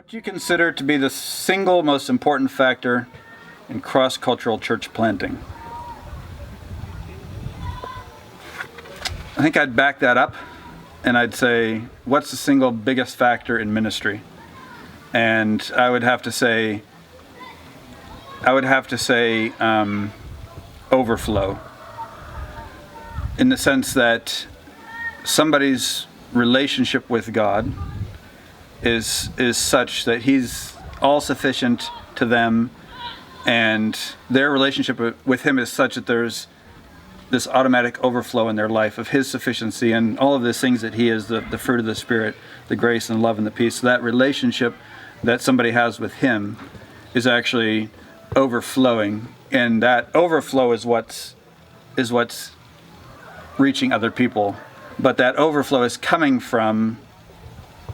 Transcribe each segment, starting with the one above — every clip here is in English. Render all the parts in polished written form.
What do you consider to be the single most important factor in cross-cultural church planting? I think I'd back that up and I'd say, what's the single biggest factor in ministry? And I would have to say overflow, in the sense that somebody's relationship with God is such that He's all sufficient to them, and their relationship with Him is such that there's this automatic overflow in their life of His sufficiency and all of these things that He is, the fruit of the Spirit, the grace and love and the peace. So that relationship that somebody has with Him is actually overflowing, and that overflow is what's reaching other people. But that overflow is coming from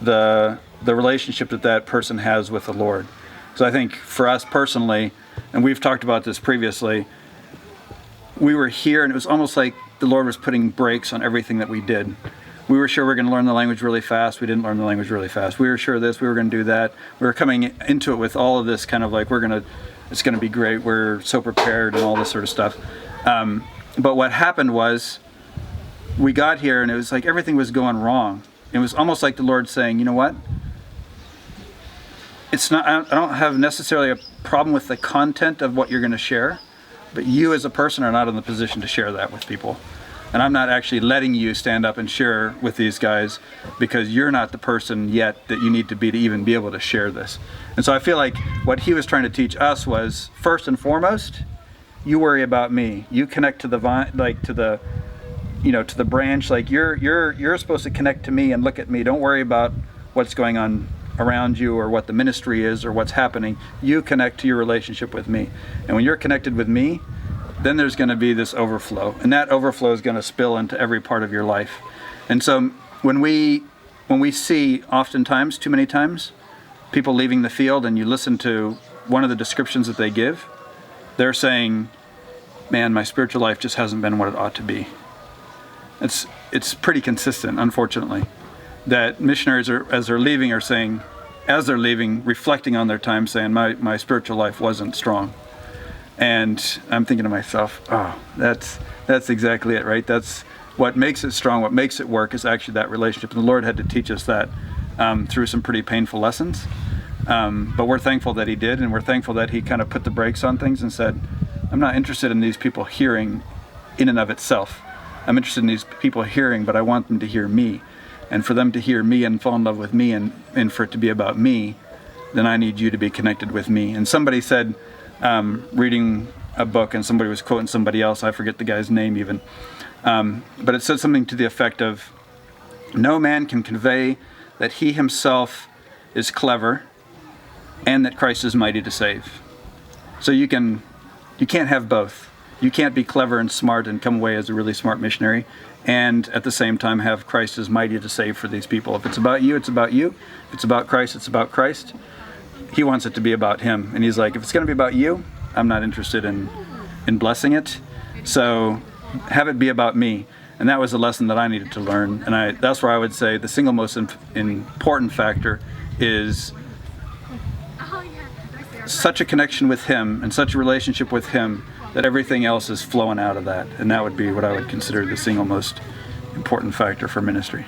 the relationship that person has with the Lord. So I think for us personally, and we've talked about this previously, we were here and it was almost like the Lord was putting brakes on everything that we did. We were sure we were going to learn the language really fast. We didn't learn the language really fast. We were sure this, we were going to do that. We were coming into it with all of this kind of like, it's going to be great. We're so prepared and all this sort of stuff. But what happened was we got here and it was like everything was going wrong. It was almost like the Lord saying, you know what? It's not. I don't have necessarily a problem with the content of what you're going to share, but you as a person are not in the position to share that with people. And I'm not actually letting you stand up and share with these guys because you're not the person yet that you need to be to even be able to share this. And so I feel like what He was trying to teach us was, first and foremost, you worry about me. You connect to the vine, like to the branch. Like you're supposed to connect to me and look at me. Don't worry about what's going on around you or what the ministry is or what's happening. You connect to your relationship with me. And when you're connected with me, then there's going to be this overflow. And that overflow is going to spill into every part of your life. And so when we see oftentimes, too many times, people leaving the field and you listen to one of the descriptions that they give, they're saying, man, my spiritual life just hasn't been what it ought to be. It's pretty consistent, unfortunately, that missionaries as they're leaving, reflecting on their time, saying, my spiritual life wasn't strong. And I'm thinking to myself, oh, that's exactly it, right? That's what makes it strong, what makes it work is actually that relationship. And the Lord had to teach us that through some pretty painful lessons. But we're thankful that He did, and we're thankful that He kind of put the brakes on things and said, I'm not interested in these people hearing in and of itself. I'm interested in these people hearing, but I want them to hear me. And for them to hear me and fall in love with me and for it to be about me, then I need you to be connected with me. And somebody said, reading a book, and somebody was quoting somebody else, I forget the guy's name even, but it said something to the effect of, no man can convey that he himself is clever and that Christ is mighty to save. So you can't have both. You can't be clever and smart and come away as a really smart missionary and at the same time have Christ as mighty to save for these people. If it's about you, it's about you. If it's about Christ, it's about Christ. He wants it to be about Him. And He's like, if it's going to be about you, I'm not interested in blessing it. So have it be about me. And that was a lesson that I needed to learn. And that's where I would say the single most important factor is such a connection with Him and such a relationship with Him that everything else is flowing out of that. And that would be what I would consider the single most important factor for ministry.